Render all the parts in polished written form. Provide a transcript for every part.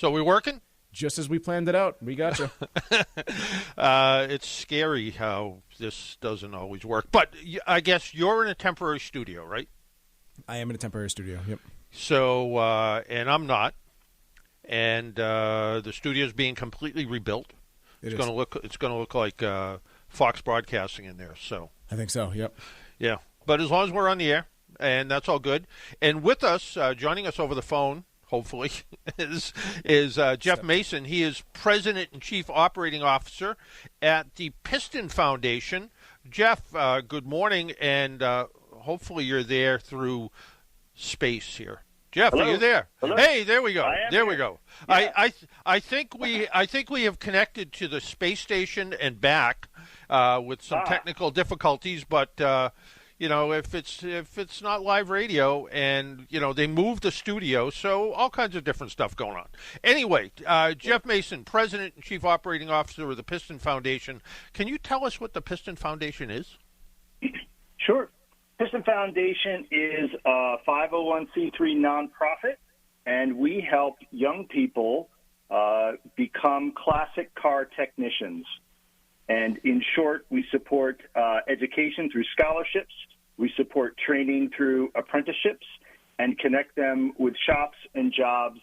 So we working? Just as we planned it out. We got you. It's scary how this doesn't always work. But I guess you're in a temporary studio, right? I am in a temporary studio. Yep. So, and I'm not. And the studio's being completely rebuilt. It's going to look like Fox Broadcasting in there. So I think so. Yep. yeah. But as long as we're on the air, and that's all good. And with us, joining us over the phone, hopefully, is Jeff Mason. He is President and Chief Operating Officer at the Piston Foundation. Jeff, good morning, and hopefully you're there through space here. Jeff, Hello. Are you there? Hello. Hey, there we go. There we here. go. Yeah. I think we have connected to the space station and back with some technical difficulties, but if it's not live radio, and they moved the studio, so all kinds of different stuff going on. Anyway, Jeff Mason, President and Chief Operating Officer of the Piston Foundation. Can you tell us what the Piston Foundation is? Sure. Piston Foundation is a 501c3 nonprofit, and we help young people become classic car technicians. And in short, we support education through scholarships, we support training through apprenticeships, and connect them with shops and jobs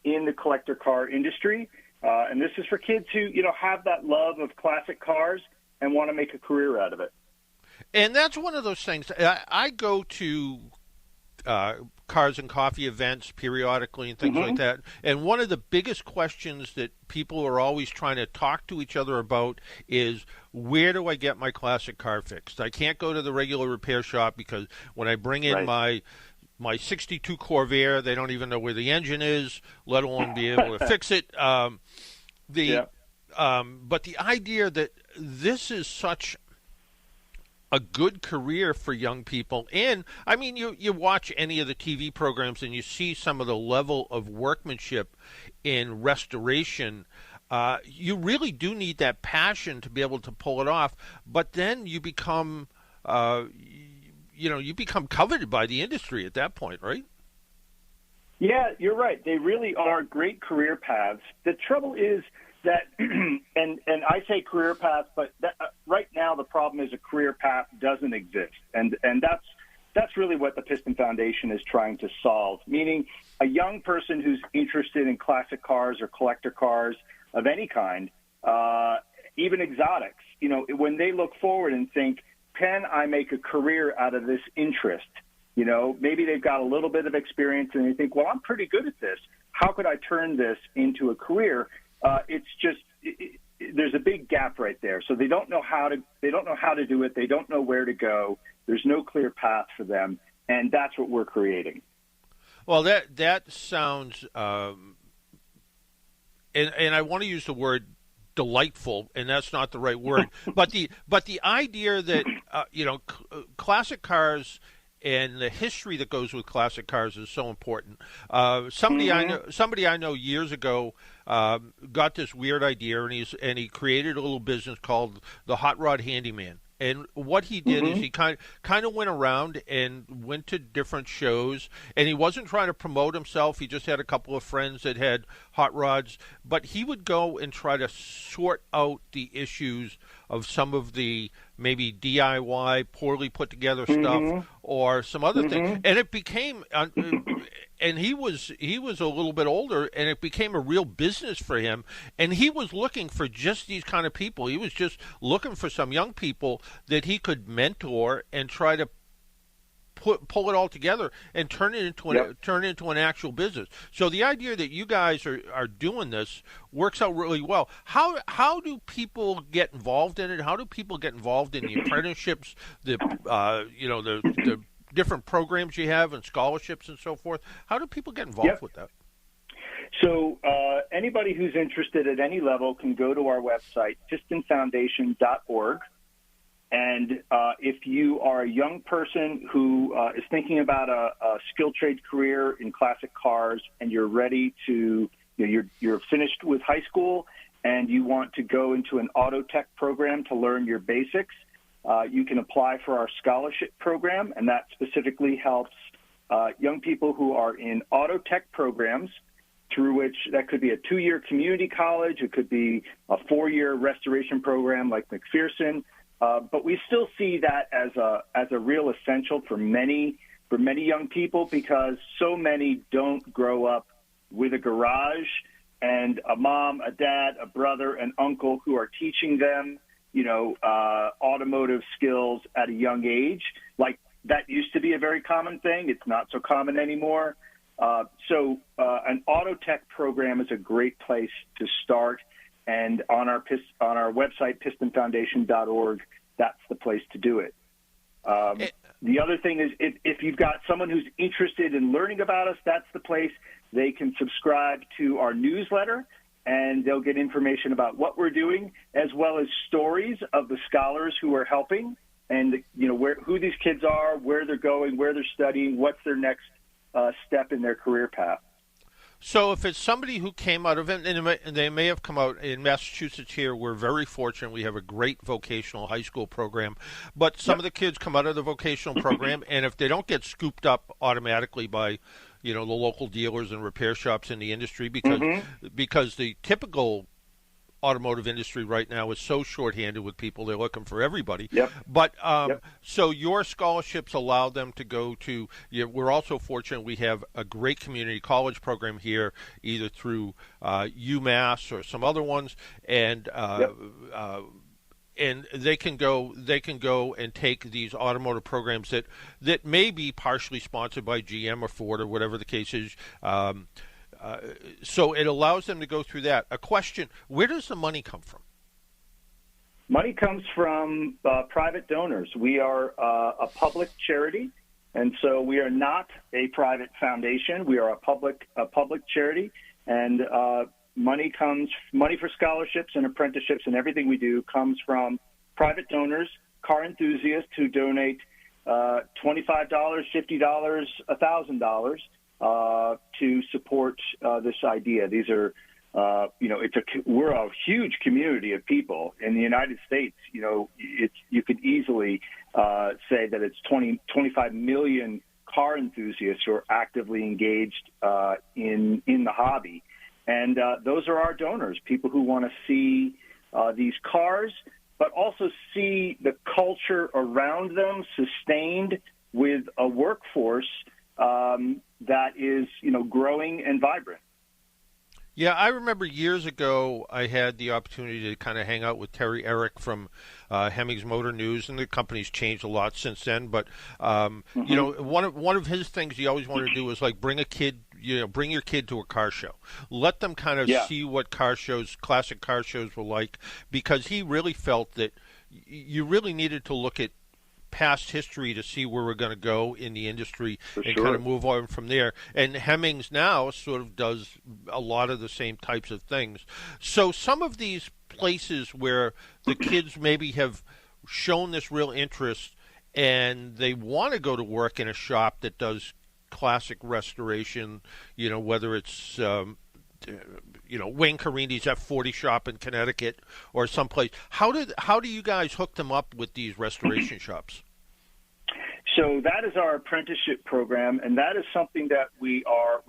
in the collector car industry. And this is for kids who, have that love of classic cars and want to make a career out of it. And that's one of those things. I go to cars and coffee events periodically and things like that. And one of the biggest questions that people are always trying to talk to each other about is, where do I get my classic car fixed? I can't go to the regular repair shop because when I bring in my 62 Corvair, they don't even know where the engine is, let alone be able to fix it. But the idea that this is such a good career for young people. And, I mean, you watch any of the TV programs and you see some of the level of workmanship in restoration. You really do need that passion to be able to pull it off. But then you become, coveted by the industry at that point, right? Yeah, you're right. They really are great career paths. The trouble is that, and I say career path, but right now the problem is a career path doesn't exist, and that's really what the Piston Foundation is trying to solve. Meaning, a young person who's interested in classic cars or collector cars of any kind, even exotics, when they look forward and think, can I make a career out of this interest? Maybe they've got a little bit of experience and they think, well, I'm pretty good at this. How could I turn this into a career? It's just there's a big gap right there. So they don't know how to do it. They don't know where to go. There's no clear path for them, and that's what we're creating. Well, that sounds, and I want to use the word delightful, and that's not the right word. but the idea that classic cars and the history that goes with classic cars is so important. Somebody I know years ago got this weird idea, and he created a little business called the Hot Rod Handyman. And what he did is he kind of went around and went to different shows, and he wasn't trying to promote himself. He just had a couple of friends that had hot rods, but he would go and try to sort out the issues of some of the maybe DIY, poorly put together stuff or some other thing. And it became, and he was a little bit older, and it became a real business for him. And he was looking for just these kind of people. He was just looking for some young people that he could mentor and try to pull it all together and turn it into an actual business. So the idea that you guys are doing this works out really well. How do people get involved in it? How do people get involved in the apprenticeships, the different programs you have and scholarships and so forth? How do people get involved with that? So anybody who's interested at any level can go to our website, pistonfoundation.org. And if you are a young person who is thinking about a skilled trade career in classic cars, and you're ready to, you're finished with high school and you want to go into an auto tech program to learn your basics, you can apply for our scholarship program, and that specifically helps young people who are in auto tech programs through which that could be a 2-year community college. It could be a 4-year restoration program like McPherson. But we still see that as a real essential for many young people, because so many don't grow up with a garage and a mom, a dad, a brother, an uncle who are teaching them, automotive skills at a young age. Like, that used to be a very common thing. It's not so common anymore. So an auto tech program is a great place to start. And on our website, pistonfoundation.org, that's the place to do it. The other thing is, if you've got someone who's interested in learning about us, that's the place. They can subscribe to our newsletter, and they'll get information about what we're doing, as well as stories of the scholars who are helping, and who these kids are, where they're going, where they're studying, what's their next step in their career path. So if it's somebody who came out of it, and they may have come out in Massachusetts here, we're very fortunate. We have a great vocational high school program. But some of the kids come out of the vocational program, and if they don't get scooped up automatically by, the local dealers and repair shops in the industry, because the typical automotive industry right now is so shorthanded with people, they're looking for everybody. Yep. But so your scholarships allow them to go to, we're also fortunate we have a great community college program here, either through UMass or some other ones, and and they can go and take these automotive programs that may be partially sponsored by GM or Ford or whatever the case is. So it allows them to go through that. A question: where does the money come from? Money comes from private donors. We are a public charity, and so we are not a private foundation. We are a public charity, and money for scholarships and apprenticeships and everything we do comes from private donors, car enthusiasts who donate $25, $50, $1,000. To support this idea. These are, we're a huge community of people in the United States. You could easily say that it's 25 million car enthusiasts who are actively engaged in the hobby, and those are our donors. People who want to see these cars, but also see the culture around them sustained with a workforce that is, growing and vibrant. Yeah, I remember years ago I had the opportunity to kind of hang out with Terry Eric from Hemmings Motor News, and the company's changed a lot since then. But one of his things he always wanted to do was like bring your kid to a car show, let them kind of see what classic car shows were like, because he really felt that you really needed to look at past history to see where we're going to go in the industry kind of move on from there. And Hemmings now sort of does a lot of the same types of things. So some of these places where the kids maybe have shown this real interest and they want to go to work in a shop that does classic restoration, whether it's Wayne Carini's F40 shop in Connecticut or someplace. How do you guys hook them up with these restoration shops? So that is our apprenticeship program, and that is something that we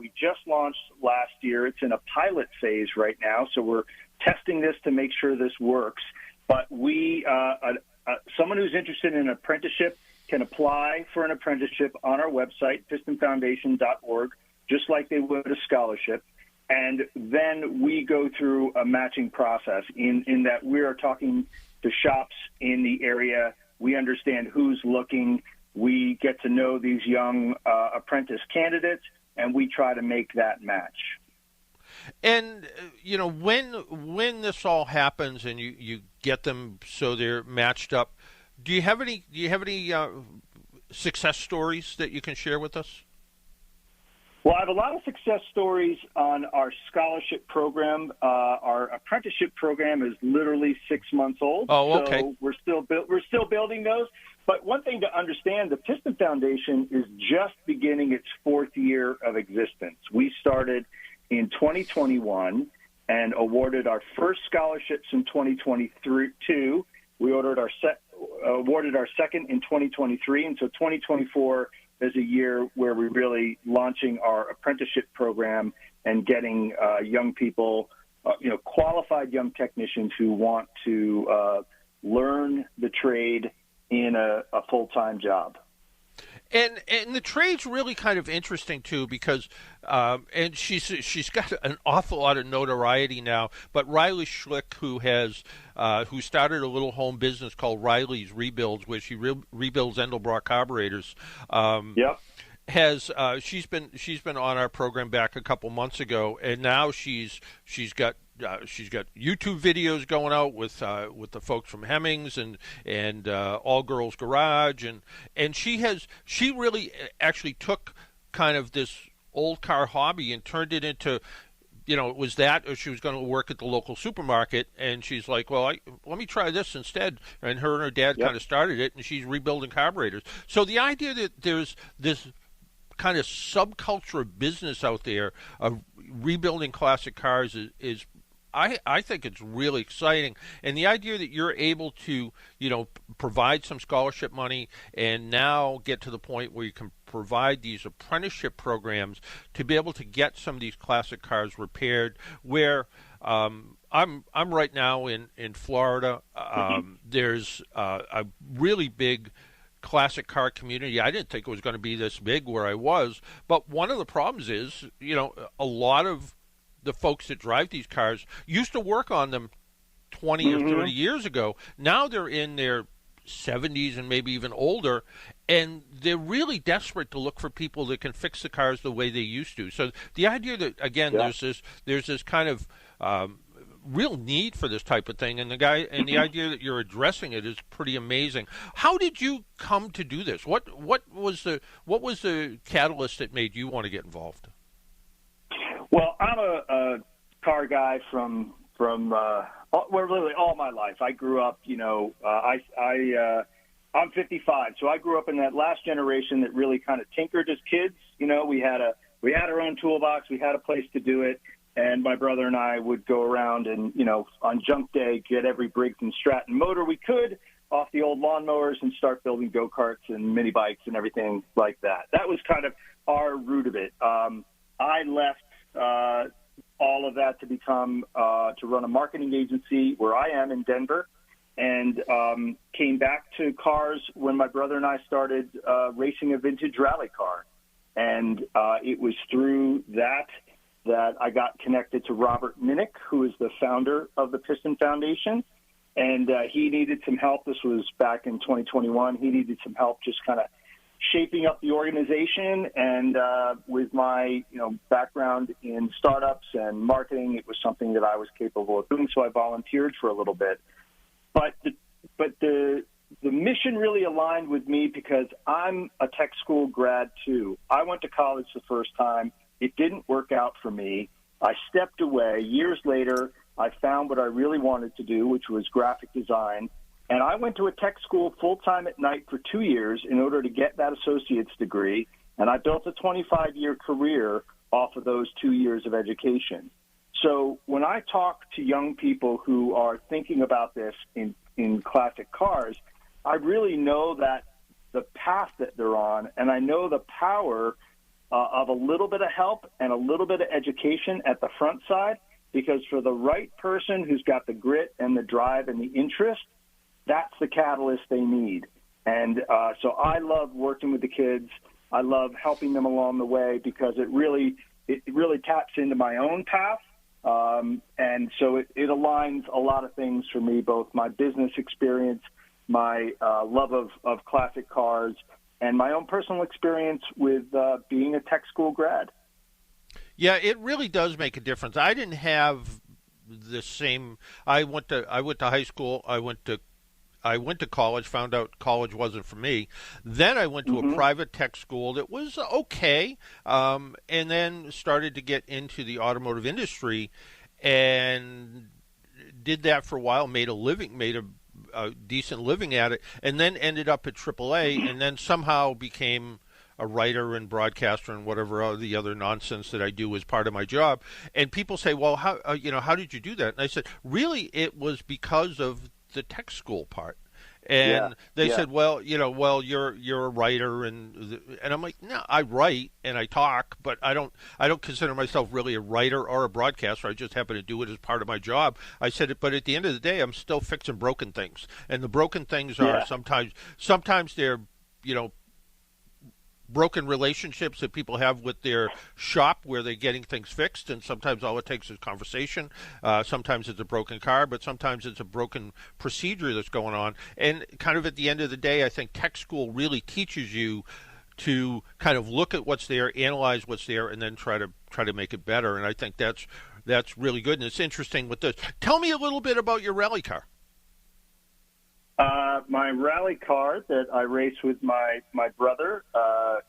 just launched last year. It's in a pilot phase right now, so we're testing this to make sure this works. But someone who's interested in an apprenticeship can apply for an apprenticeship on our website, pistonfoundation.org, just like they would a scholarship. And then we go through a matching process in that we are talking to shops in the area. We understand who's looking. We get to know these young apprentice candidates, and we try to make that match. And when this all happens and you get them so they're matched up, do you have any success stories that you can share with us? Well, I have a lot of success stories on our scholarship program. Our apprenticeship program is literally 6 months old. Oh, okay. So we're still building those. But one thing to understand, the Piston Foundation is just beginning its 4th year of existence. We started in 2021 and awarded our first scholarships in 2022. We awarded our second in 2023, and so 2024 is a year where we're really launching our apprenticeship program and getting young people, qualified young technicians who want to learn the trade in a full-time job. And the trade's really kind of interesting too, because and she's got an awful lot of notoriety now. But Riley Schlick, who started a little home business called Riley's Rebuilds, where she rebuilds Endelbrock carburetors. Yep. She's been on our program back a couple months ago, and now she's got YouTube videos going out with the folks from Hemmings and All Girls Garage, and she really actually took kind of this old car hobby and turned it into, it was that, or she was going to work at the local supermarket, and she's like, well, let me try this instead. And her dad kind of started it, and she's rebuilding carburetors. So the idea that there's this kind of subculture of business out there of rebuilding classic cars is I think it's really exciting. And the idea that you're able to, provide some scholarship money and now get to the point where you can provide these apprenticeship programs to be able to get some of these classic cars repaired, where I'm right now in Florida. There's a really big classic car community. I didn't think it was going to be this big where I was, but one of the problems is, a lot of the folks that drive these cars used to work on them 20 or 30 years ago. Now they're in their 70s and maybe even older, and they're really desperate to look for people that can fix the cars the way they used to. So the idea that, again, there's this kind of real need for this type of thing, and the idea that you're addressing it is pretty amazing. How did you come to do this? What was the catalyst that made you want to get involved? Well, I'm a car guy from really all my life. I grew up, I'm 55, so I grew up in that last generation that really kind of tinkered as kids. We had our own toolbox, we had a place to do it, and my brother and I would go around and, on junk day, get every Briggs and Stratton motor we could off the old lawnmowers and start building go-karts and mini bikes and everything like that. That was kind of our root of it. I left all of that to become to run a marketing agency where I am in Denver, and came back to cars when my brother and I started racing a vintage rally car. And it was through that I got connected to Robert Minnick, who is the founder of the Piston Foundation. And he needed some help. This was back in 2021. He needed some help just kind of shaping up the organization, and with my background in startups and marketing, it was something that I was capable of doing. So I volunteered for a little bit, but the mission really aligned with me because I'm a tech school grad too. I went to college the first time. It didn't work out for me. I stepped away. Years later, I found what I really wanted to do, which was graphic design. And I went to a tech school full-time at night for 2 years in order to get that associate's degree, and I built a 25-year career off of those 2 years of education. So when I talk to young people who are thinking about this in classic cars, I really know that the path that they're on, and I know the power of a little bit of help and a little bit of education at the front side, because for the right person who's got the grit and the drive and the interest, that's the catalyst they need. And so I love working with the kids. I love helping them along the way because it really taps into my own path. And so it aligns a lot of things for me, both my business experience, my love of classic cars, and my own personal experience with being a tech school grad. Yeah, it really does make a difference. I didn't have the same. I went to high school. I went to college, found out college wasn't for me. Then I went to a private tech school that was okay, and then started to get into the automotive industry and did that for a while, made a decent living at it, and then ended up at AAA, and then somehow became a writer and broadcaster and whatever the other nonsense that I do as part of my job. And people say, well, how did you do that? And I said, really, it was because of the tech school part. Yeah. And they Yeah. said, well, you're a writer, and I'm like, no, I write and I talk, but I don't consider myself really a writer or a broadcaster. I just happen to do it as part of my job. I said, but at the end of the day, I'm still fixing broken things, and the broken things are Yeah. sometimes they're you know broken relationships that people have with their shop where they're getting things fixed, and sometimes all it takes is conversation. Sometimes it's a broken car, but sometimes it's a broken procedure that's going on. And kind of at the end of the day, I think tech school really teaches you to kind of look at what's there, analyze what's there, and then try to make it better. And I think that's really good. And it's interesting with this. Tell me a little bit about your rally car. My rally car that I race with my brother,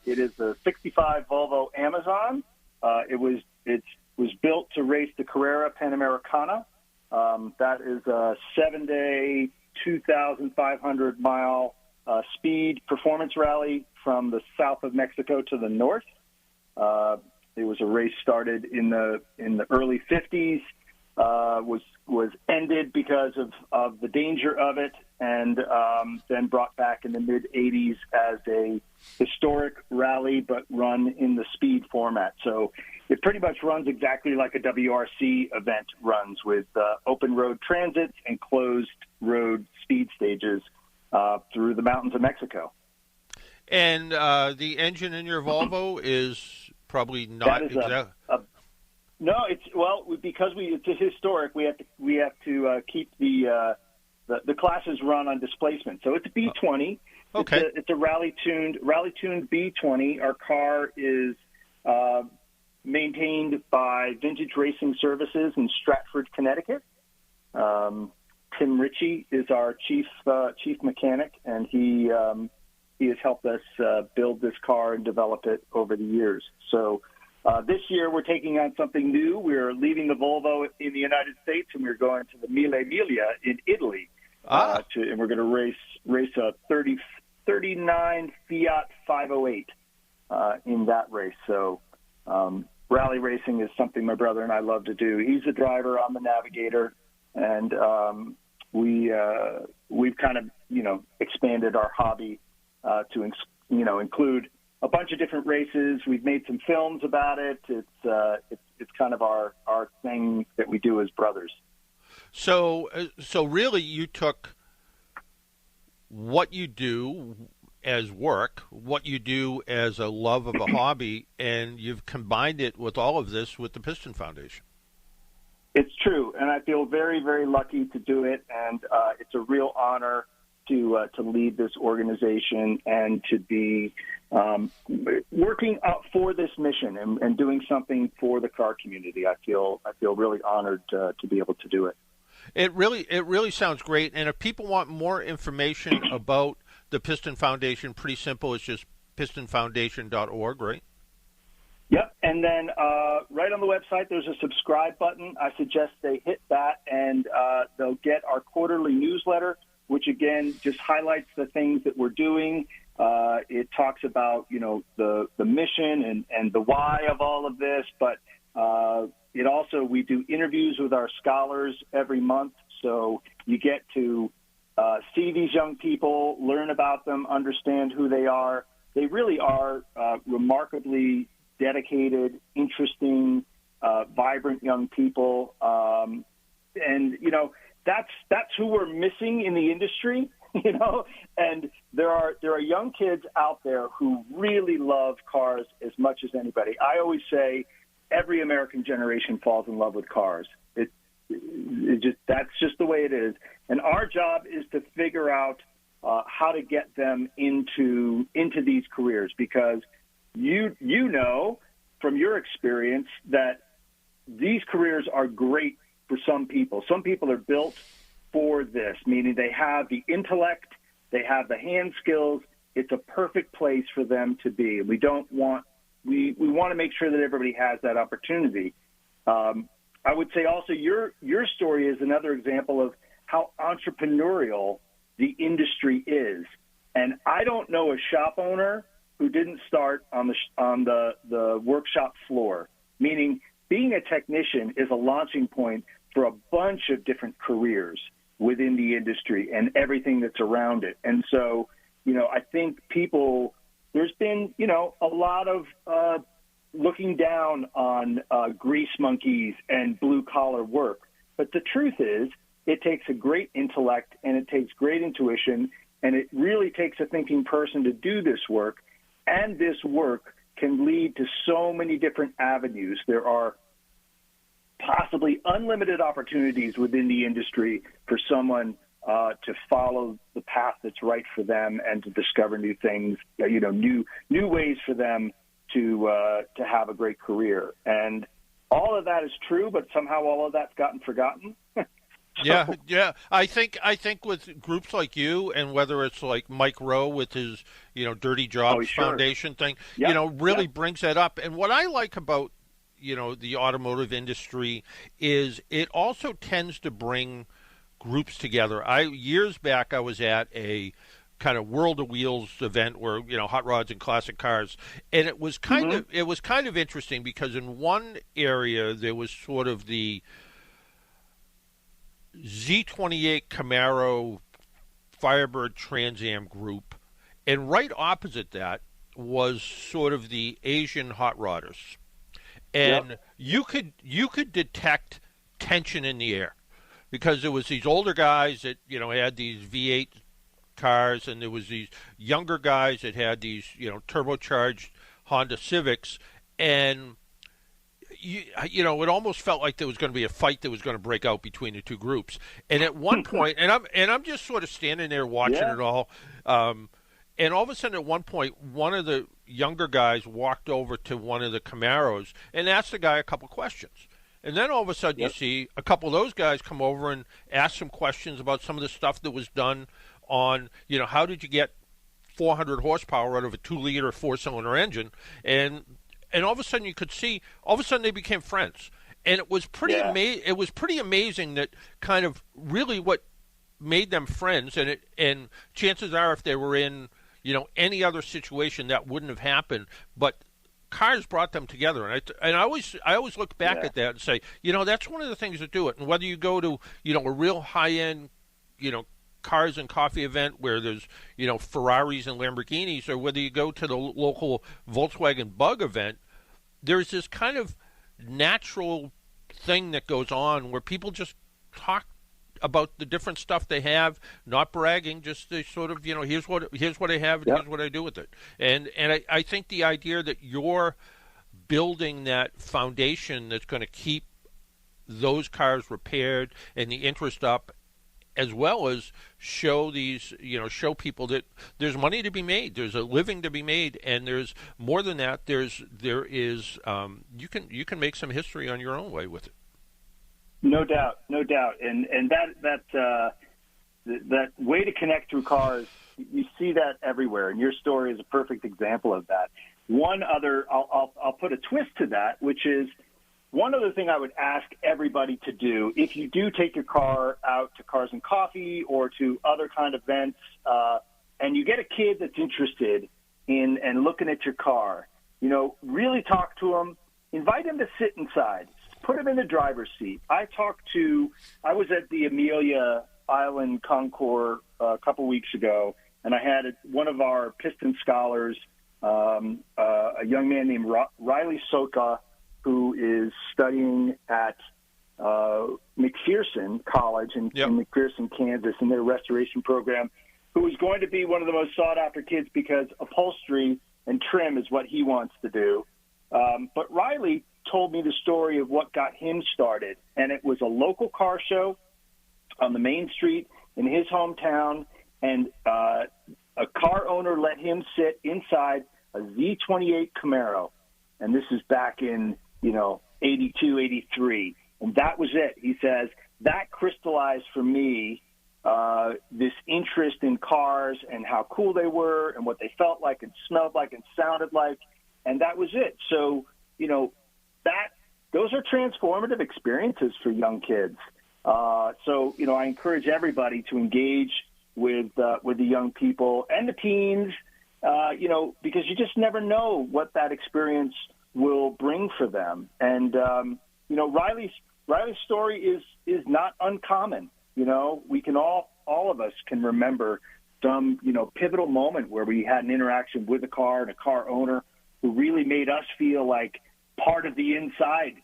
it is a 65 Volvo Amazon. It was built to race the Carrera Panamericana. That is a 7-day, 2,500-mile speed performance rally from the south of Mexico to the north. It was a race started in the early 50s. Was ended because of the danger of it, and then brought back in the mid 80s as a historic rally, but run in the speed format. So it pretty much runs exactly like a WRC event runs, with open road transits and closed road speed stages through the mountains of Mexico. And the engine in your Volvo is probably not exactly. No, because it's a historic. We have to keep the classes run on displacement. So it's a B20. Okay. It's a rally tuned B20. Our car is maintained by Vintage Racing Services in Stratford, Connecticut. Tim Ritchie is our chief mechanic, and he has helped us build this car and develop it over the years. So. This year, we're taking on something new. We're leaving the Volvo in the United States, and we're going to the Mille Miglia in Italy. And we're going to race a 39 Fiat 508 in that race. So rally racing is something my brother and I love to do. He's the driver, I'm the navigator, and we've kind of expanded our hobby to include a bunch of different races. We've made some films about it. It's kind of our thing that we do as brothers. So really, you took what you do as work, what you do as a love of a hobby, and you've combined it with all of this with the Piston Foundation. It's true, and I feel very, very lucky to do it, and it's a real honor to lead this organization and to be working up for this mission and doing something for the car community. I feel really honored to be able to do it. It really sounds great. And if people want more information about the Piston Foundation, pretty simple. It's just pistonfoundation.org, right? Yep. And then right on the website, there's a subscribe button. I suggest they hit that, and they'll get our quarterly newsletter, which again just highlights the things that we're doing. It talks about the mission and the why of all of this, but we do interviews with our scholars every month, so you get to see these young people, learn about them, understand who they are. They really are remarkably dedicated, interesting, vibrant young people, and that's who we're missing in the industry, and there are young kids out there who really love cars as much as anybody. I always say every American generation falls in love with cars. That's just the way it is. And our job is to figure out how to get them into these careers, because you know from your experience that these careers are great for some people. Some people are built for this, meaning they have the intellect, they have the hand skills. It's a perfect place for them to be. We want to make sure that everybody has that opportunity. I would say also your story is another example of how entrepreneurial the industry is. And I don't know a shop owner who didn't start on the workshop floor, meaning being a technician is a launching point for a bunch of different careers. within the industry and everything that's around it. And so, I think there's been, a lot of looking down on grease monkeys and blue-collar work. But the truth is, it takes a great intellect and it takes great intuition, and it really takes a thinking person to do this work. And this work can lead to so many different avenues. There are possibly unlimited opportunities within the industry for someone to follow the path that's right for them and to discover new things, new ways for them to have a great career. And all of that is true, but somehow all of that's gotten forgotten. Yeah. I think with groups like you, and whether it's like Mike Rowe with his, Dirty Jobs Foundation thing, really brings that up. And what I like about, the automotive industry is it also tends to bring groups together. Years back, I was at a kind of World of Wheels event where, hot rods and classic cars. And it was kind of interesting because in one area there was sort of the Z28 Camaro Firebird Trans Am group, and right opposite that was sort of the Asian hot rodders. And you could detect tension in the air because there was these older guys that, had these V8 cars, and there was these younger guys that had these, turbocharged Honda Civics, and it almost felt like there was going to be a fight that was going to break out between the two groups. And at one point, and I'm just sort of standing there watching it all, and all of a sudden at one point, one of the younger guys walked over to one of the Camaros and asked the guy a couple questions. And then all of a sudden you see a couple of those guys come over and ask some questions about some of the stuff that was done on, how did you get 400 horsepower out of a 2-liter 4-cylinder engine? And all of a sudden you could see, all of a sudden they became friends. And it was pretty it was pretty amazing that kind of really what made them friends. And chances are if they were in, any other situation that wouldn't have happened. But cars brought them together. And I always look back at that and say, that's one of the things that do it. And whether you go to, a real high-end, cars and coffee event where there's, Ferraris and Lamborghinis, or whether you go to the local Volkswagen Bug event, there's this kind of natural thing that goes on where people just talk about the different stuff they have, not bragging, just they sort of, here's what I have and here's what I do with it. And I think the idea that you're building that foundation that's going to keep those cars repaired and the interest up, as well as show people that there's money to be made, there's a living to be made, and there's more than that. There is you can make some history on your own way with it. No doubt, and that way to connect through cars, you see that everywhere, and your story is a perfect example of that. One other, I'll put a twist to that, which is one other thing I would ask everybody to do if you do take your car out to Cars and Coffee or to other kind of events, and you get a kid that's interested in and looking at your car, really talk to them, invite him to sit inside. Put him in the driver's seat. I was at the Amelia Island Concours a couple weeks ago, and I had one of our Piston scholars, a young man named Riley Soka, who is studying at McPherson College in McPherson, Kansas, in their restoration program, who is going to be one of the most sought-after kids because upholstery and trim is what he wants to do. But Riley told me the story of what got him started, and it was a local car show on the main street in his hometown, and a car owner let him sit inside a Z28 Camaro, and this is back in 82, 83, and that was it. He says that crystallized for me this interest in cars and how cool they were and what they felt like and smelled like and sounded like, and that was it. So those are transformative experiences for young kids. So I encourage everybody to engage with the young people and the teens, because you just never know what that experience will bring for them. And Riley's story is not uncommon. we can all of us can remember some, pivotal moment where we had an interaction with a car and a car owner who really made us feel like part of the inside,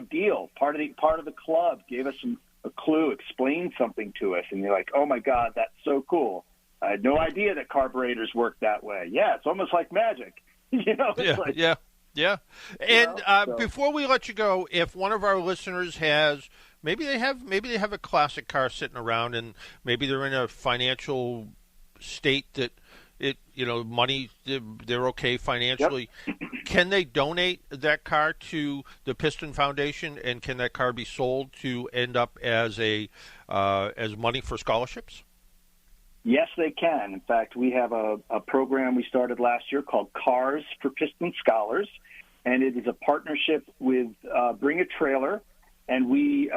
deal, part of the club, gave us a clue, explained something to us, and you're like, oh my God, that's so cool. I had no idea that carburetors work that way. Yeah, it's almost like magic. Yeah. And before we let you go, if one of our listeners has, maybe they have a classic car sitting around, and maybe they're in a financial state that money, they're okay financially. Yep. Can they donate that car to the Piston Foundation, and can that car be sold to end up as as money for scholarships? Yes, they can. In fact, we have a program we started last year called Cars for Piston Scholars, and it is a partnership with Bring a Trailer, and we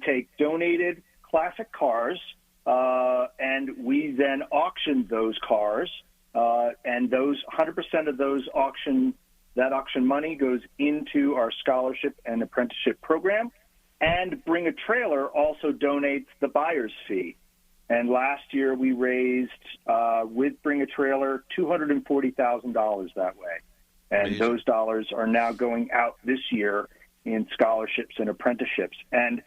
take donated classic cars, and we then auction those cars, and those 100% of that auction money goes into our scholarship and apprenticeship program, and Bring a Trailer also donates the buyer's fee. And last year we raised, with Bring a Trailer, $240,000 that way. And Amazing. Those dollars are now going out this year in scholarships and apprenticeships. And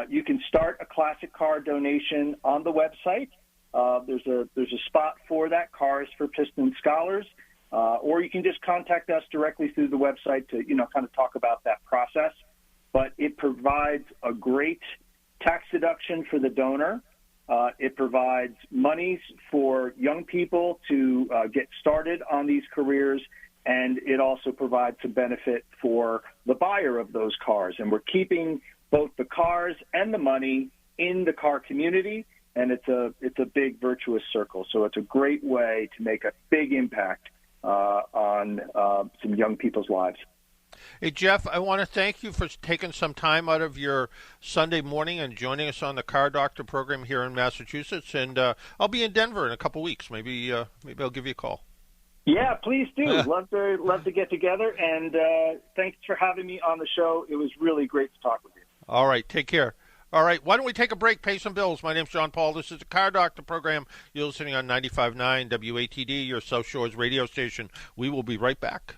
you can start a classic car donation on the website. There's a spot for that, Cars for Piston Scholars. Or you can just contact us directly through the website to, kind of talk about that process. But it provides a great tax deduction for the donor. It provides monies for young people to get started on these careers, and it also provides a benefit for the buyer of those cars. And we're keeping both the cars and the money in the car community, and it's a big virtuous circle. So it's a great way to make a big impact on some young people's lives. Hey, Jeff, I want to thank you for taking some time out of your Sunday morning and joining us on the Car Doctor program here in Massachusetts. And I'll be in Denver in a couple weeks. Maybe I'll give you a call. Yeah, please do. Love to get together. And thanks for having me on the show. It was really great to talk with you. All right. Take care. All right. Why don't we take a break, pay some bills? My name's John Paul. This is the Car Doctor program. You're listening on 95.9 WATD, your South Shores radio station. We will be right back.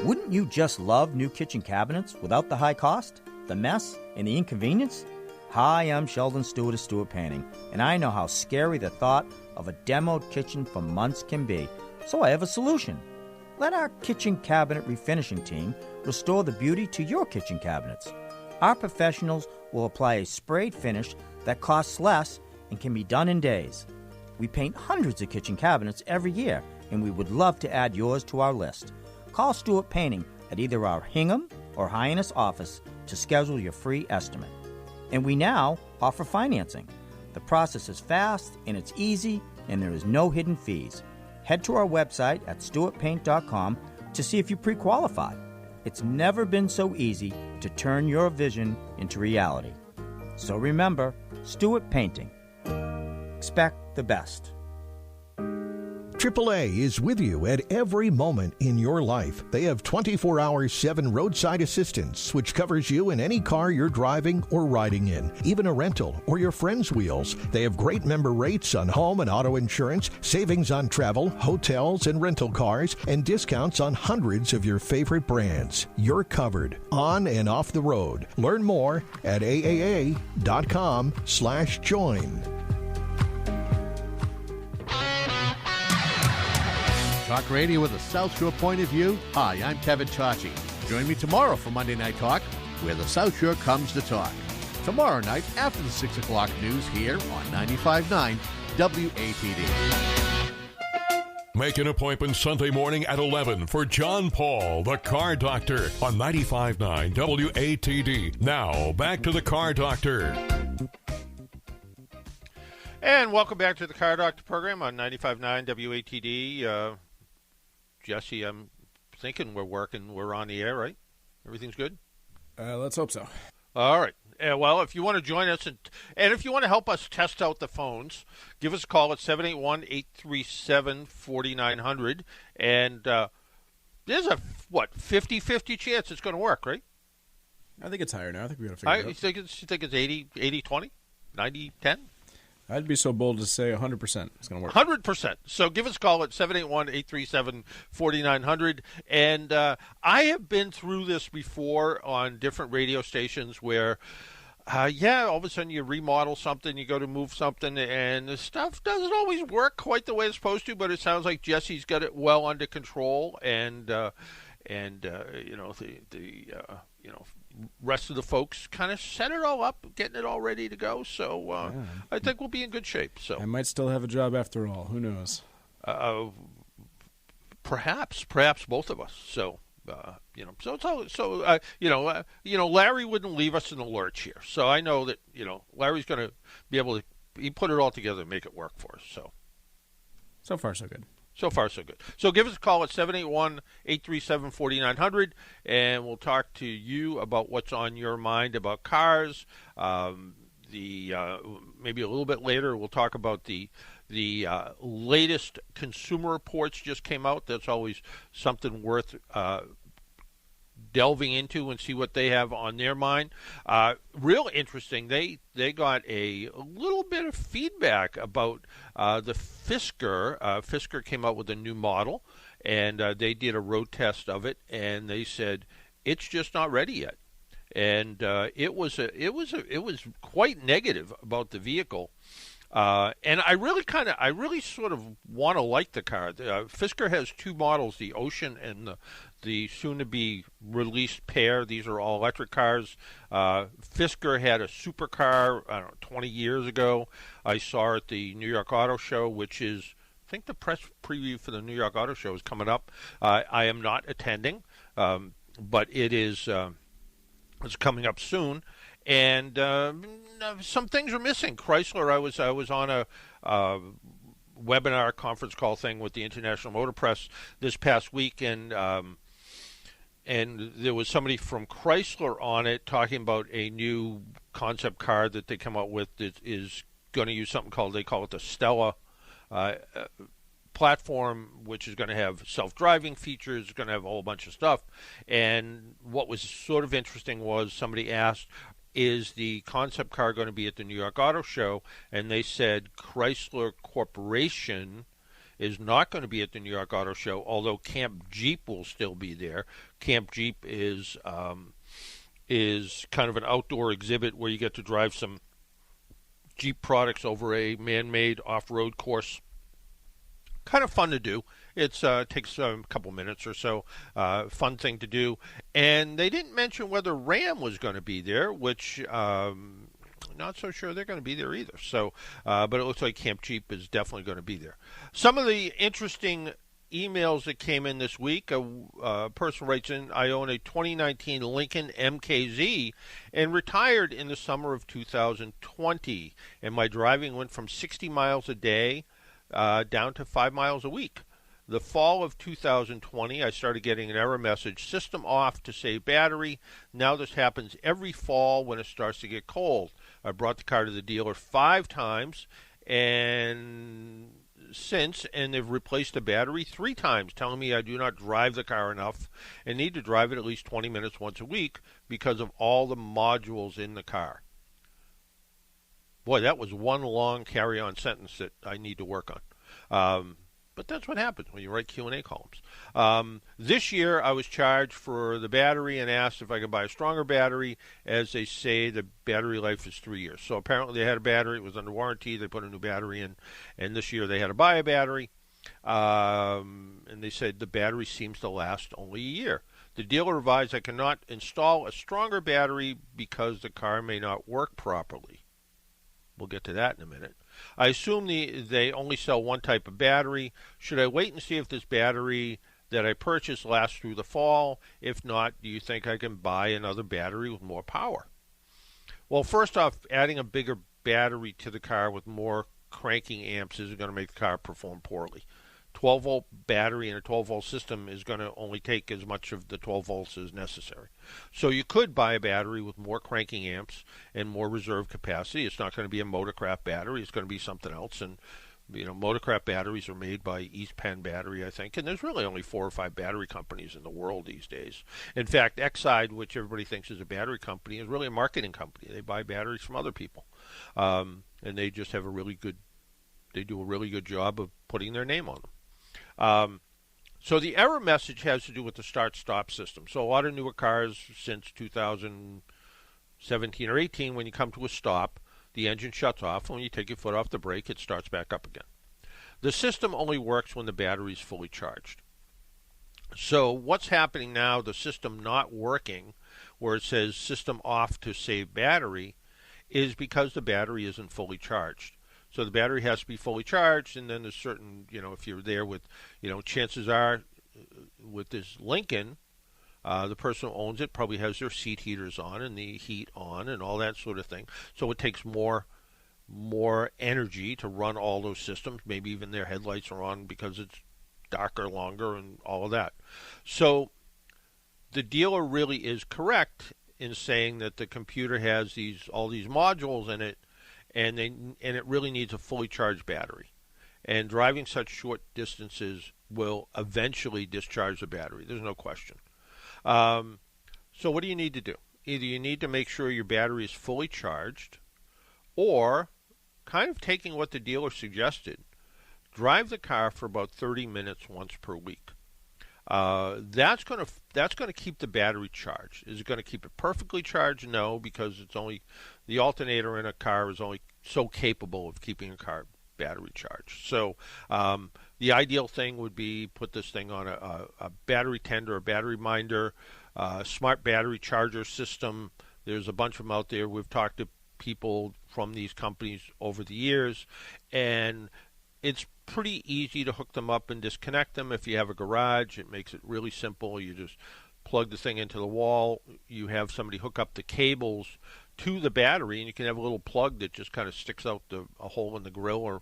Wouldn't you just love new kitchen cabinets without the high cost, the mess, and the inconvenience? Hi, I'm Sheldon Stewart of Stewart Painting, and I know how scary the thought of a demoed kitchen for months can be, so I have a solution. Let our kitchen cabinet refinishing team restore the beauty to your kitchen cabinets. Our professionals will apply a sprayed finish that costs less and can be done in days. We paint hundreds of kitchen cabinets every year, and we would love to add yours to our list. Call Stewart Painting at either our Hingham or Hyannis office to schedule your free estimate. And we now offer financing. The process is fast and it's easy, and there is no hidden fees. Head to our website at stewartpaint.com to see if you pre-qualify. It's never been so easy to turn your vision into reality. So remember, Stewart Painting. Expect the best. AAA is with you at every moment in your life. They have 24/7 roadside assistance, which covers you in any car you're driving or riding in, even a rental or your friend's wheels. They have great member rates on home and auto insurance, savings on travel, hotels, and rental cars, and discounts on hundreds of your favorite brands. You're covered on and off the road. Learn more at aaa.com/join. Talk radio with a South Shore point of view. Hi, I'm Kevin Tachi. Join me tomorrow for Monday Night Talk, where the South Shore comes to talk. Tomorrow night after the 6 o'clock news here on 95.9 WATD. Make an appointment Sunday morning at 11 for John Paul, the Car Doctor, on 95.9 WATD. Now, back to the Car Doctor. And welcome back to the Car Doctor program on 95.9 WATD. Jesse, I'm thinking we're on the air, right? Everything's good? Let's hope so. All right. Well, if you want to join us and if you want to help us test out the phones, give us a call at 781-837-4900. And there's a, 50-50 chance it's going to work, right? I think it's higher now. I think we got to figure it out. You think it's 80-20? 90-10? I'd be so bold to say 100% it's going to work. 100%. So give us a call at 781-837-4900. And I have been through this before on different radio stations where, all of a sudden you remodel something, you go to move something, and the stuff doesn't always work quite the way it's supposed to, but it sounds like Jesse's got it well under control, and rest of the folks kind of set it all up, getting it all ready to go. So I think we'll be in good shape. So I might still have a job after all. Who knows? Perhaps both of us. So Larry wouldn't leave us in the lurch here. So I know that Larry's going to be able to. He put it all together and make it work for us. So far, so good. So far, so good. So give us a call at 781-837-4900, and we'll talk to you about what's on your mind about cars. Maybe a little bit later, we'll talk about the latest consumer reports just came out. That's always something worth delving into and see what they have on their mind. Real interesting. They got a little bit of feedback about the Fisker. Fisker came out with a new model, and they did a road test of it, and they said it's just not ready yet. And it was quite negative about the vehicle. And I really sort of want to like the car. Fisker has two models, the Ocean and the soon-to-be released Pear. These are all electric cars. Fisker had a supercar, 20 years ago. I saw at the New York Auto Show, which is, I think the press preview for the New York Auto Show is coming up. I am not attending, but it is it's coming up soon. And some things are missing. Chrysler, I was on a webinar conference call thing with the International Motor Press this past week, and there was somebody from Chrysler on it talking about a new concept car that they come out with that is going to use something they call it the Stella platform, which is going to have self-driving features, it's going to have a whole bunch of stuff. And what was sort of interesting was somebody asked, is the concept car going to be at the New York Auto Show? And they said Chrysler Corporation is not going to be at the New York Auto Show, although Camp Jeep will still be there. Camp Jeep is kind of an outdoor exhibit where you get to drive some Jeep products over a man-made off-road course. Kind of fun to do. It takes a couple minutes or so. Fun thing to do. And they didn't mention whether Ram was going to be there, which not so sure they're going to be there either. So, but it looks like Camp Jeep is definitely going to be there. Some of the interesting emails that came in this week. A person writes in, I own a 2019 Lincoln MKZ and retired in the summer of 2020. And my driving went from 60 miles a day down to 5 miles a week. The fall of 2020, I started getting an error message, system off to save battery. Now this happens every fall when it starts to get cold. I brought the car to the dealer 5 times and they've replaced the battery 3 times, telling me I do not drive the car enough and need to drive it at least 20 minutes once a week because of all the modules in the car. Boy, that was one long carry-on sentence that I need to work on. But that's what happens when you write Q&A columns. This year, I was charged for the battery and asked if I could buy a stronger battery. As they say, the battery life is 3 years. So apparently they had a battery. It was under warranty. They put a new battery in. And this year they had to buy a battery. And they said the battery seems to last only a year. The dealer advised I cannot install a stronger battery because the car may not work properly. We'll get to that in a minute. I assume they only sell one type of battery. Should I wait and see if this battery that I purchased lasts through the fall? If not, do you think I can buy another battery with more power? Well, first off, adding a bigger battery to the car with more cranking amps isn't going to make the car perform poorly. 12-volt battery in a 12-volt system is going to only take as much of the 12 volts as necessary. So you could buy a battery with more cranking amps and more reserve capacity. It's not going to be a Motorcraft battery. It's going to be something else. And Motorcraft batteries are made by East Penn Battery, I think, and there's really only 4 or 5 battery companies in the world these days. In fact, Exide, which everybody thinks is a battery company, is really a marketing company. They buy batteries from other people, and they just have they do a really good job of putting their name on them. So the error message has to do with the start-stop system. So a lot of newer cars since 2017 or 18, when you come to a stop, the engine shuts off, and when you take your foot off the brake, it starts back up again. The system only works when the battery is fully charged. So what's happening now, the system not working, where it says system off to save battery, is because the battery isn't fully charged. So the battery has to be fully charged, and then there's certain, if you're there with, chances are with this Lincoln, the person who owns it probably has their seat heaters on and the heat on and all that sort of thing. So it takes more energy to run all those systems. Maybe even their headlights are on because it's darker, longer, and all of that. So the dealer really is correct in saying that the computer has all these modules in it, and it really needs a fully charged battery. And driving such short distances will eventually discharge the battery. There's no question. So what do you need to do? Either you need to make sure your battery is fully charged, or kind of taking what the dealer suggested, drive the car for about 30 minutes once per week. That's going to keep the battery charged. Is it going to keep it perfectly charged? No, because the alternator in a car is only so capable of keeping a car battery charged. So the ideal thing would be put this thing on a battery tender, a battery minder, smart battery charger system. There's a bunch of them out there. We've talked to people from these companies over the years, and it's pretty easy to hook them up and disconnect them. If you have a garage, it makes it really simple. You just plug the thing into the wall. You have somebody hook up the cables to the battery, and you can have a little plug that just kind of sticks out a hole in the grill or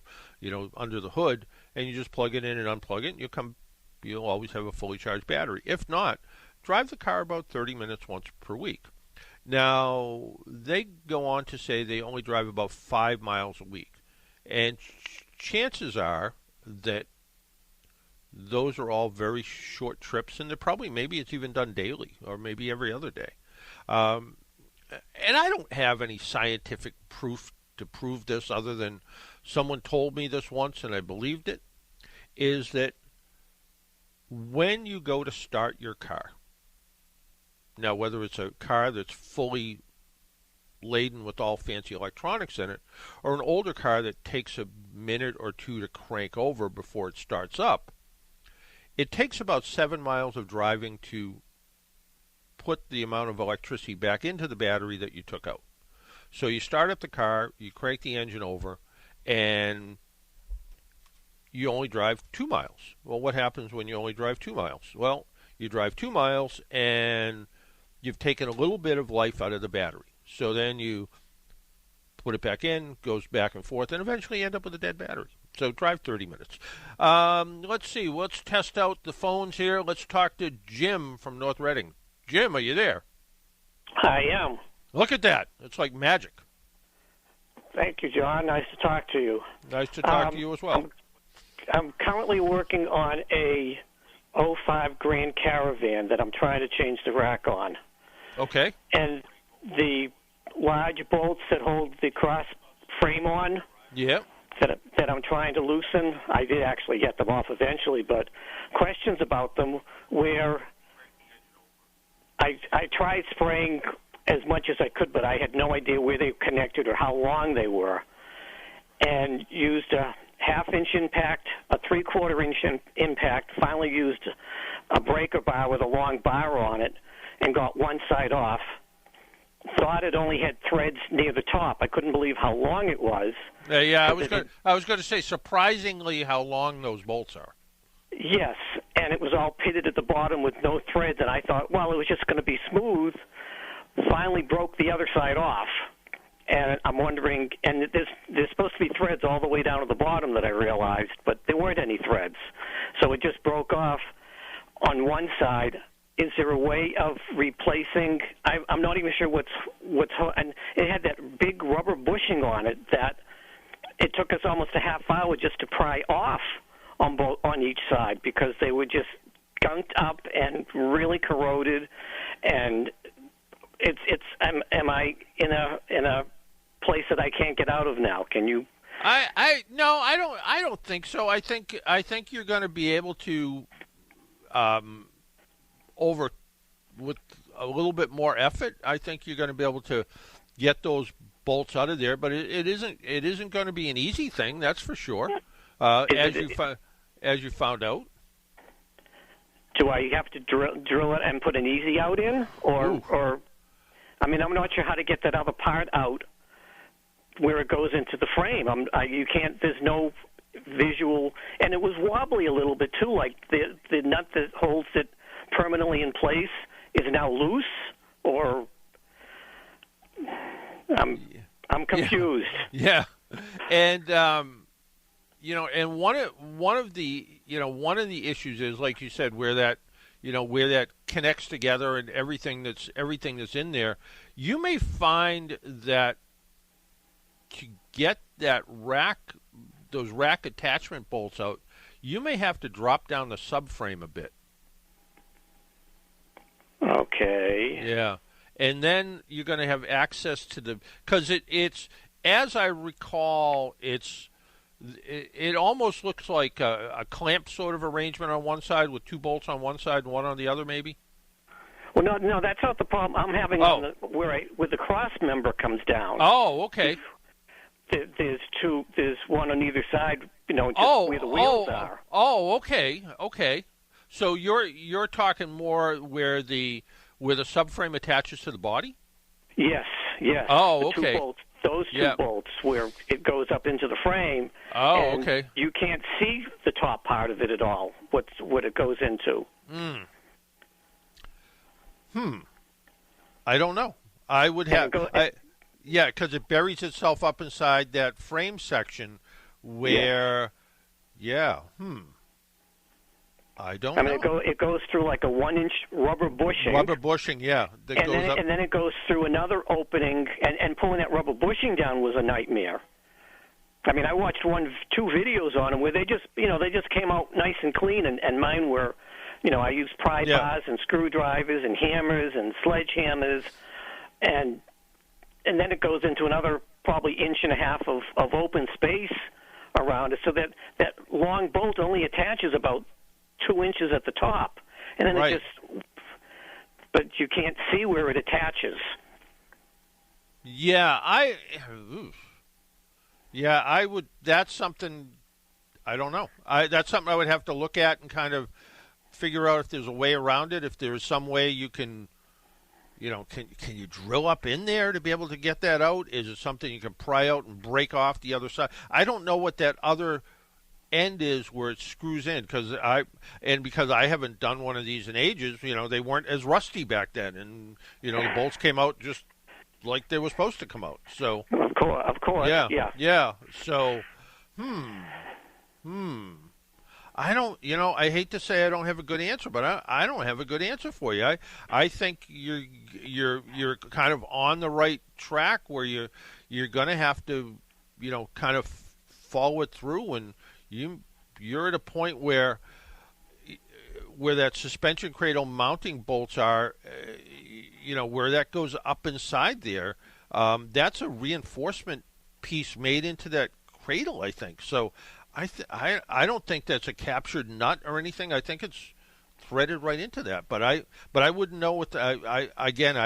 under the hood, and you just plug it in and unplug it, and you'll always have a fully charged battery. If not, drive the car about 30 minutes once per week. Now, they go on to say they only drive about 5 miles a week, and chances are that those are all very short trips, and maybe it's even done daily or maybe every other day. And I don't have any scientific proof to prove this other than someone told me this once and I believed it, is that when you go to start your car, now whether it's a car that's fully laden with all fancy electronics in it, or an older car that takes a minute or two to crank over before it starts up, it takes about 7 miles of driving to put the amount of electricity back into the battery that you took out. So you start up the car, you crank the engine over, and you only drive 2 miles. Well, what happens when you only drive 2 miles? Well, you drive 2 miles and you've taken a little bit of life out of the battery. So then you put it back in, goes back and forth, and eventually you end up with a dead battery. So drive 30 minutes. Let's see. Let's test out the phones here. Let's talk to Jim from North Reading. Jim, are you there? I am. Look at that. It's like magic. Thank you, John. Nice to talk to you. Nice to talk to you as well. I'm currently working on a 05 Grand Caravan that I'm trying to change the rack on. Okay. And the large bolts that hold the cross frame on, yeah, that I'm trying to loosen, I did actually get them off eventually, but questions about them where I tried spraying as much as I could, but I had no idea where they connected or how long they were, and used a half-inch impact, a three-quarter-inch impact, finally used a breaker bar with a long bar on it, and got one side off. Thought it only had threads near the top. I couldn't believe how long it was. Yeah, I was going to say, surprisingly, how long those bolts are. Yes, and it was all pitted at the bottom with no threads, and I thought, well, it was just going to be smooth. Finally broke the other side off, and I'm wondering, and there's supposed to be threads all the way down to the bottom that I realized, but there weren't any threads. So it just broke off on one side. Is there a way of replacing? I'm not even sure what's and it had that big rubber bushing on it that it took us almost a half hour just to pry off on each side because they were just gunked up and really corroded. And am I in a place that I can't get out of now? Can you? No, I don't think so. I think you're going to be able to with a little bit more effort. I think you're going to be able to get those bolts out of there, but it isn't going to be an easy thing. That's for sure. As you found out. Do I have to drill it and put an easy out in, or? I mean, I'm not sure how to get that other part out where it goes into the frame. You can't. There's no visual, and it was wobbly a little bit too. Like the nut that holds it permanently in place is now loose, or I'm confused. Yeah. And and one of the issues is, like you said, where that connects together and everything that's in there. You may find that to get those rack attachment bolts out, you may have to drop down the subframe a bit. Okay. Yeah. And then you're going to have access to because it's as I recall, it almost looks like a clamp sort of arrangement on one side with two bolts on one side and one on the other, maybe. Well, no, that's not the problem I'm having where the cross member comes down. Oh, okay. There's one on either side, just where the wheels are. Oh, okay. So you're talking more where the subframe attaches to the body? Yes. Oh, the okay. Two bolts, those two bolts where it goes up into the frame. Oh, and okay. You can't see the top part of it at all. What it goes into. I don't know. I would have. Because it buries itself up inside that frame section where. Yeah. I don't know. It goes through like a 1-inch rubber bushing. Rubber bushing, yeah. And then it goes through another opening, and pulling that rubber bushing down was a nightmare. I mean, I watched two videos on them where they just came out nice and clean, and mine were, I used pry bars and screwdrivers and hammers and sledgehammers, and then it goes into another probably 1.5 inch of open space around it, so that long bolt only attaches about 2 inches at the top, and then it just, but you can't see where it attaches. Yeah, I would. That's something. I don't know. That's something I would have to look at and kind of figure out if there's a way around it. If there's some way you can, can you drill up in there to be able to get that out? Is it something you can pry out and break off the other side? I don't know what that other end is where it screws in because I haven't done one of these in ages. They weren't as rusty back then, and the bolts came out just like they were supposed to come out. So of course, yeah. So, I don't. I hate to say I don't have a good answer, but I don't have a good answer for you. I think you're kind of on the right track where you're going to have to kind of follow it through, and you're at a point where that suspension cradle mounting bolts are, where that goes up inside there. That's a reinforcement piece made into that cradle, I think. So I don't think that's a captured nut or anything. I think it's threaded right into that. But I wouldn't know what I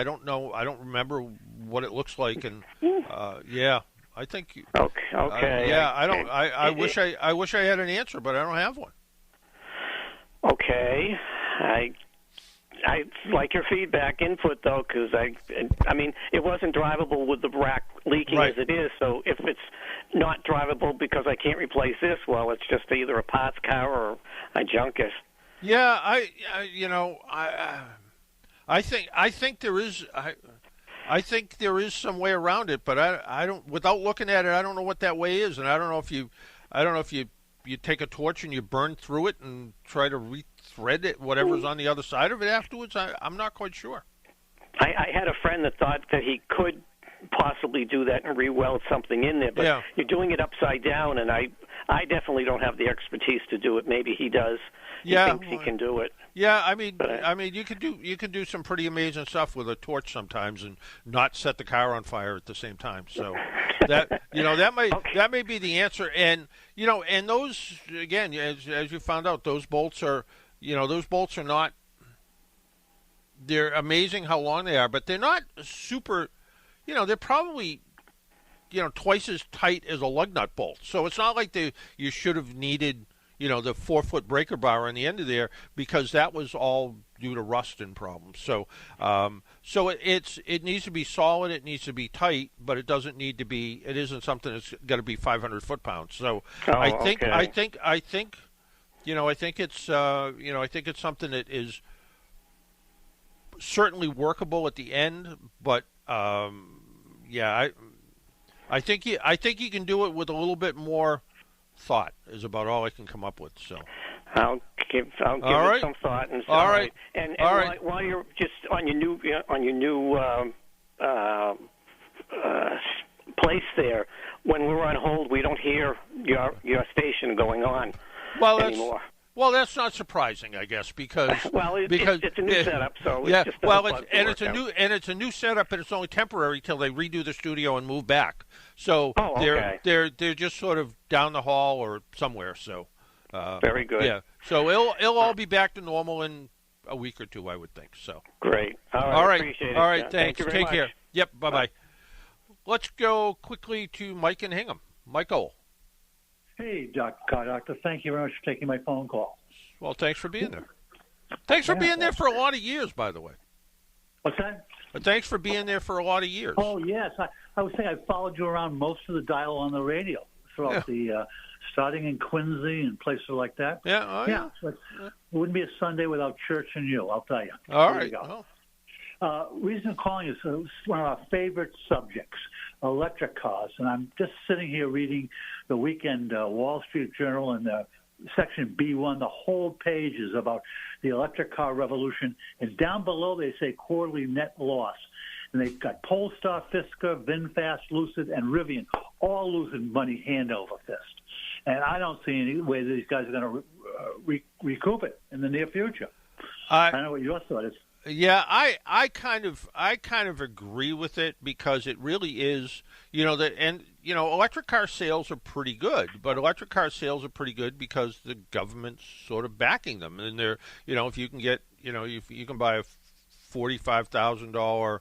don't know. I don't remember what it looks like. And I think. Okay. I don't. I wish I had an answer, but I don't have one. Okay. I like your feedback input though, because I mean it wasn't drivable with the rack leaking as it is. So if it's not drivable because I can't replace this, well, it's just either a parts car or I junk it. Yeah, I think there is. I think there is some way around it, but I don't. Without looking at it, I don't know what that way is, and I don't know if you take a torch and you burn through it and try to rethread it, whatever's on the other side of it afterwards. I'm not quite sure. I had a friend that thought that he could possibly do that and re-weld something in there. But you're doing it upside down, and I definitely don't have the expertise to do it. Maybe he does. He thinks he can do it. Yeah, I mean, you can do some pretty amazing stuff with a torch sometimes, and not set the car on fire at the same time. So that that may be the answer. And and those, again, as you found out, those bolts are not. They're amazing how long they are, but they're not super. They're probably twice as tight as a lug nut bolt. So it's not like you should have needed the 4-foot breaker bar on the end of there, because that was all due to rust and problems. So it needs to be solid, it needs to be tight, but it doesn't need to be. It isn't something that's got to be 500 foot-pounds. So I think it's something that is certainly workable at the end, but I think you can do it with a little bit more thought. Is about all I can come up with. So I'll give it some thought. And all right. And while you're just on your new place there, when we're on hold, we don't hear your station going on anymore. Well, that's not surprising, I guess, because it's a new setup, so it's a new setup, and it's only temporary till they redo the studio and move back. So they're just sort of down the hall or somewhere. So very good. Yeah. So it'll all be back to normal in a week or two, I would think. So great. All right. Appreciate it. All right. Thanks. Thank you very Take much. care. Yep. Bye. Let's go quickly to Mike in Hingham. Michael. Hey, Car Doctor. Thank you very much for taking my phone call. Well, thanks for being there. Thanks for being there for a lot of years, by the way. What's that? Thanks for being there for a lot of years. Oh, yes. I was saying I followed you around most of the dial on the radio throughout starting in Quincy and places like that. Yeah. It wouldn't be a Sunday without church and you, I'll tell you. All right. Reason I'm calling is one of our favorite subjects, electric cars. And I'm just sitting here reading the weekend Wall Street Journal and section B1. The whole page is about the electric car revolution. And down below they say quarterly net loss. And they've got Polestar, Fisker, VinFast, Lucid, and Rivian all losing money hand over fist. And I don't see any way these guys are going to recoup it in the near future. I don't know what your thought is. Yeah, I kind of agree with it, because it really is, electric car sales are pretty good, but electric car sales are pretty good because the government's sort of backing them, and they're, if you can get, if you can buy a $45,000,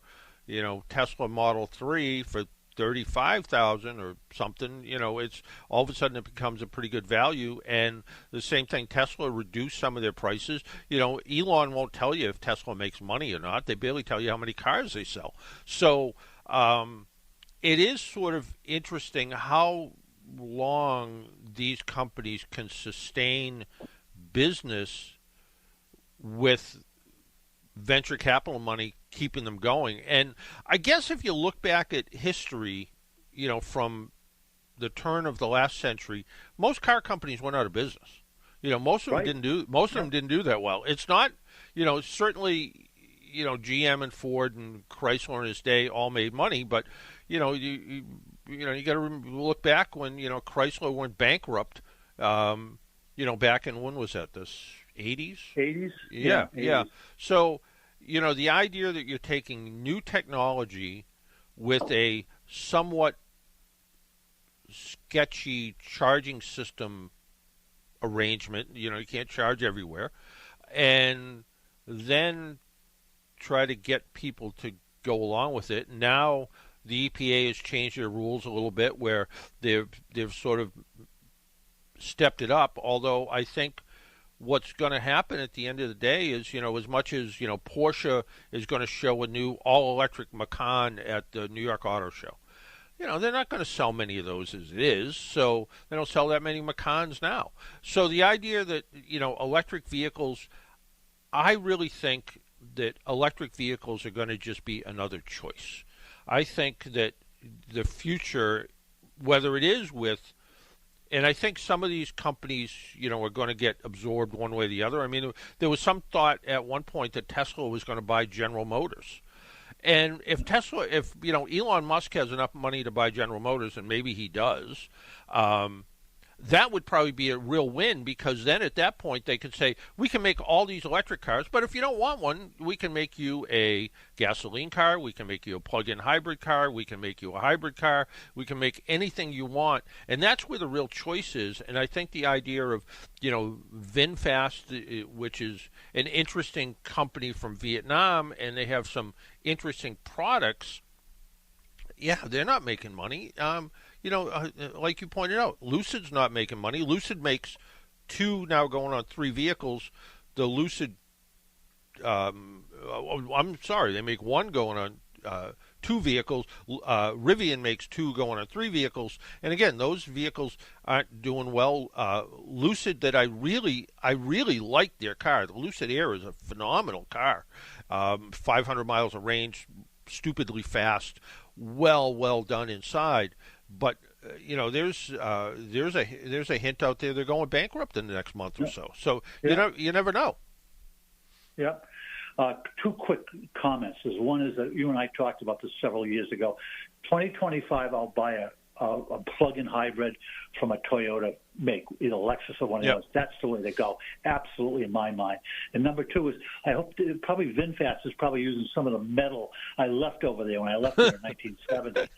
Tesla Model 3 for $35,000 or something, it's all of a sudden it becomes a pretty good value. And the same thing, Tesla reduced some of their prices. Elon won't tell you if Tesla makes money or not. They barely tell you how many cars they sell. So it is sort of interesting how long these companies can sustain business with venture capital money keeping them going. And I guess if you look back at history, from the turn of the last century, most car companies went out of business. Most of them didn't do. Most of them didn't do that well. It's not, certainly, GM and Ford and Chrysler in his day all made money, but you got to look back when Chrysler went bankrupt. Back in, when was that? This 80s? 80s. Yeah. 80s. So, the idea that you're taking new technology with a somewhat sketchy charging system arrangement, you can't charge everywhere, and then try to get people to go along with it. Now the EPA has changed their rules a little bit, where they've sort of stepped it up, although I think what's going to happen at the end of the day is, as much as, Porsche is going to show a new all-electric Macan at the New York Auto Show, they're not going to sell many of those as it is, so they don't sell that many Macans now. So the idea that, electric vehicles, I really think that electric vehicles are going to just be another choice. I think that the future, whether it is with, and I think some of these companies, are going to get absorbed one way or the other. I mean, there was some thought at one point that Tesla was going to buy General Motors. And if Tesla, if Elon Musk has enough money to buy General Motors, and maybe he does, that would probably be a real win, because then at that point they could say, we can make all these electric cars, but if you don't want one, we can make you a gasoline car, we can make you a plug-in hybrid car, we can make you a hybrid car, we can make anything you want. And that's where the real choice is. And I think the idea of, VinFast, which is an interesting company from Vietnam, and they have some interesting products, they're not making money. Like you pointed out, Lucid's not making money. Lucid makes 2, now going on 3 vehicles. The Lucid, I'm sorry, they make 1 going on 2 vehicles. Rivian makes 2 going on 3 vehicles. And again, those vehicles aren't doing well. Lucid, that I really like their car. The Lucid Air is a phenomenal car. 500 miles of range, stupidly fast, well done inside. But there's a hint out there they're going bankrupt in the next month or so. So you never know. Yeah. 2 quick comments. One is that you and I talked about this several years ago. 2025, I'll buy a plug-in hybrid from a Toyota make, either Lexus or one of those. That's the way to go, absolutely, in my mind. And number 2 is, I hope probably VinFast is probably using some of the metal I left over there when I left there in 1970.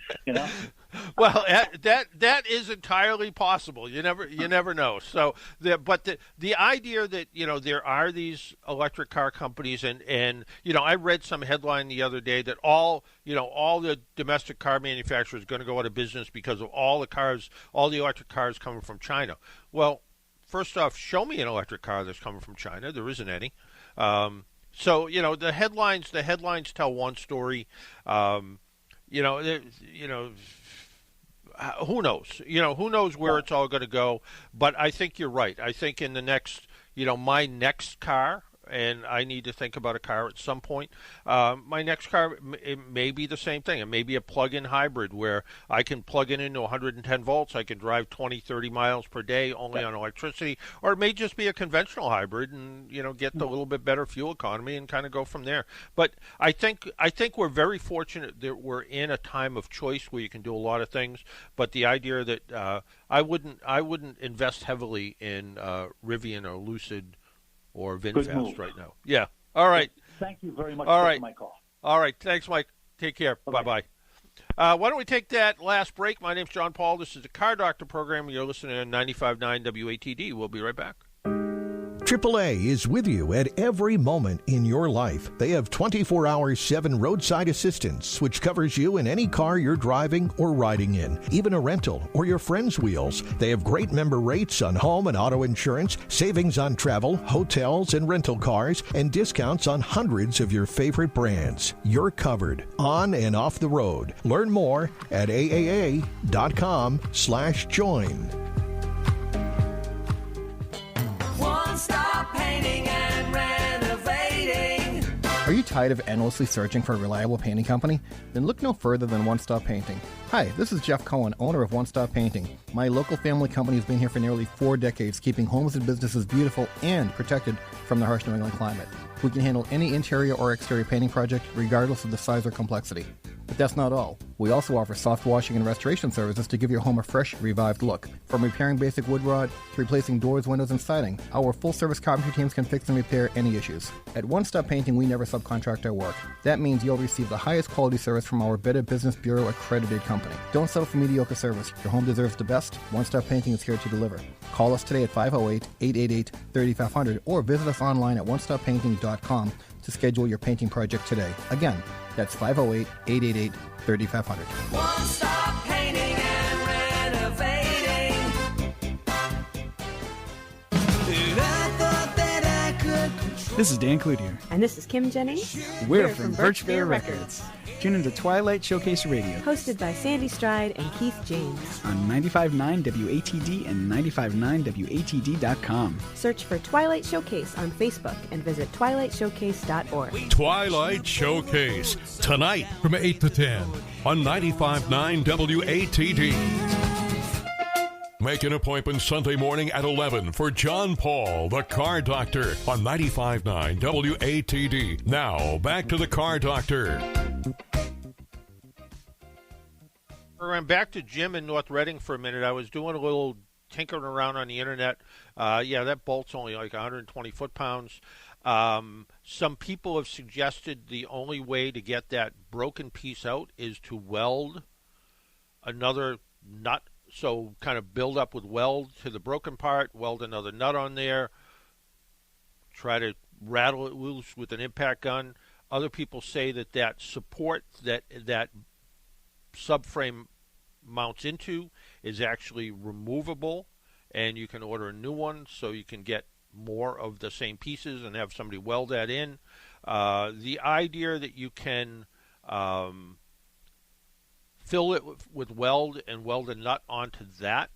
Well, that is entirely possible. You never know. So, the idea that there are these electric car companies, and I read some headline the other day that all the domestic car manufacturers are going to go out of business because of all the electric cars coming from China. Well, first off, show me an electric car that's coming from China. There isn't any. So the headlines tell one story. Who knows? Who knows where it's all going to go? But I think you're right. I think in the next, my next car, and I need to think about a car at some point. My next car, it may be the same thing. It may be a plug-in hybrid where I can plug it into 110 volts. I can drive 20, 30 miles per day only on electricity. Or it may just be a conventional hybrid and, get the little bit better fuel economy and kind of go from there. But I think we're very fortunate that we're in a time of choice where you can do a lot of things. But the idea that I wouldn't invest heavily in Rivian or Lucid or VinFast right now. Yeah. All right. Thank you very much for my call. All right. Thanks, Mike. Take care. Bye-bye. Why don't we take that last break? My name's John Paul. This is the Car Doctor program. You're listening to 95.9 WATD. We'll be right back. AAA is with you at every moment in your life. They have 24/7 roadside assistance, which covers you in any car you're driving or riding in, even a rental or your friend's wheels. They have great member rates on home and auto insurance, savings on travel, hotels, and rental cars, and discounts on hundreds of your favorite brands. You're covered on and off the road. Learn more at aaa.com/join. One-stop painting and renovating. Are you tired of endlessly searching for a reliable painting company? Then look no further than One Stop Painting. Hi, this is Jeff Cohen, owner of One Stop Painting. My local family company has been here for nearly 4 decades, keeping homes and businesses beautiful and protected from the harsh New England climate. We can handle any interior or exterior painting project, regardless of the size or complexity. But that's not all. We also offer soft washing and restoration services to give your home a fresh, revived look. From repairing basic wood rot to replacing doors, windows, and siding, our full-service carpentry teams can fix and repair any issues. At One Stop Painting, we never subcontract our work. That means you'll receive the highest quality service from our Better Business Bureau accredited company. Don't settle for mediocre service. Your home deserves the best. One Stop Painting is here to deliver. Call us today at 508-888-3500 or visit us online at onestoppainting.com to schedule your painting project today. Again, that's 508-888-3500. One Stop Painting and Renovating. This is Dan Cloutier. And this is Kim Jennings. We're from Birch Bear Records. Tune into Twilight Showcase Radio. Hosted by Sandy Stride and Keith James. On 95.9 WATD and 95.9WATD.com. Search for Twilight Showcase on Facebook and visit twilightshowcase.org. Twilight Showcase, tonight from 8 to 10 on 95.9 WATD. Make an appointment Sunday morning at 11 for John Paul, the Car Doctor, on 95.9 WATD. Now, back to the Car Doctor. program. Back to Jim in North Reading for a minute. I was doing a little tinkering around on the internet. That bolt's only like 120 foot-pounds. Some people have suggested the only way to get that broken piece out is to weld another nut. So kind of build up with weld to the broken part, weld another nut on there, try to rattle it loose with an impact gun. Other people say that support that subframe mounts into is actually removable, and you can order a new one so you can get more of the same pieces and have somebody weld that in. The idea that you can fill it with weld and weld a nut onto that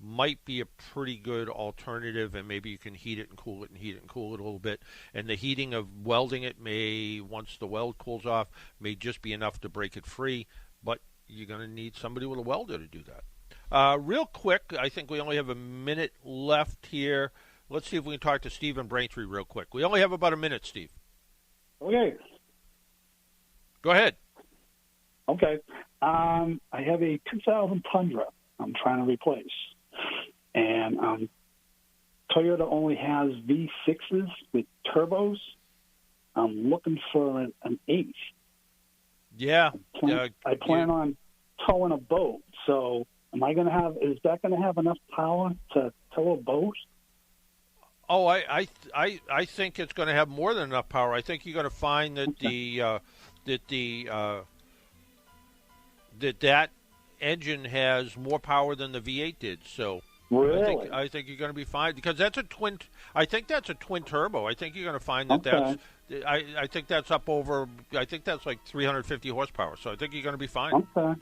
might be a pretty good alternative, and maybe you can heat it and cool it and heat it and cool it a little bit. And the heating of welding it may, once the weld cools off, may just be enough to break it free, but you're going to need somebody with a welder to do that. Real quick, I think we only have a minute left here. Let's see if we can talk to Steve in Braintree real quick. We only have about a minute, Steve. Okay. Go ahead. Okay. I have a 2000 Tundra I'm trying to replace. And Toyota only has V6s with turbos. I'm looking for an 8. Yeah. I plan on towing a boat. So is that going to have enough power to tow a boat? Oh, I think it's going to have more than enough power. I think you're going to find that that engine has more power than the V8 did. So really? I think you're going to be fine, because that's a twin. I think that's a twin turbo. I think you're going to find that I think that's up over. I think that's like 350 horsepower. So I think you're going to be fine. Okay.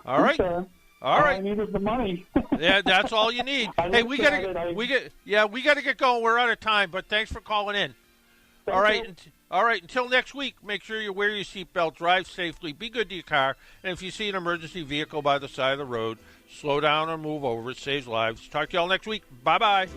All right. Okay. All right. I needed the money. Yeah, that's all you need. Hey, we got to get going. We're out of time, but thanks for calling in. All right. Until next week, make sure you wear your seatbelt, drive safely, be good to your car, and if you see an emergency vehicle by the side of the road, slow down or move over. It saves lives. Talk to y'all next week. Bye-bye.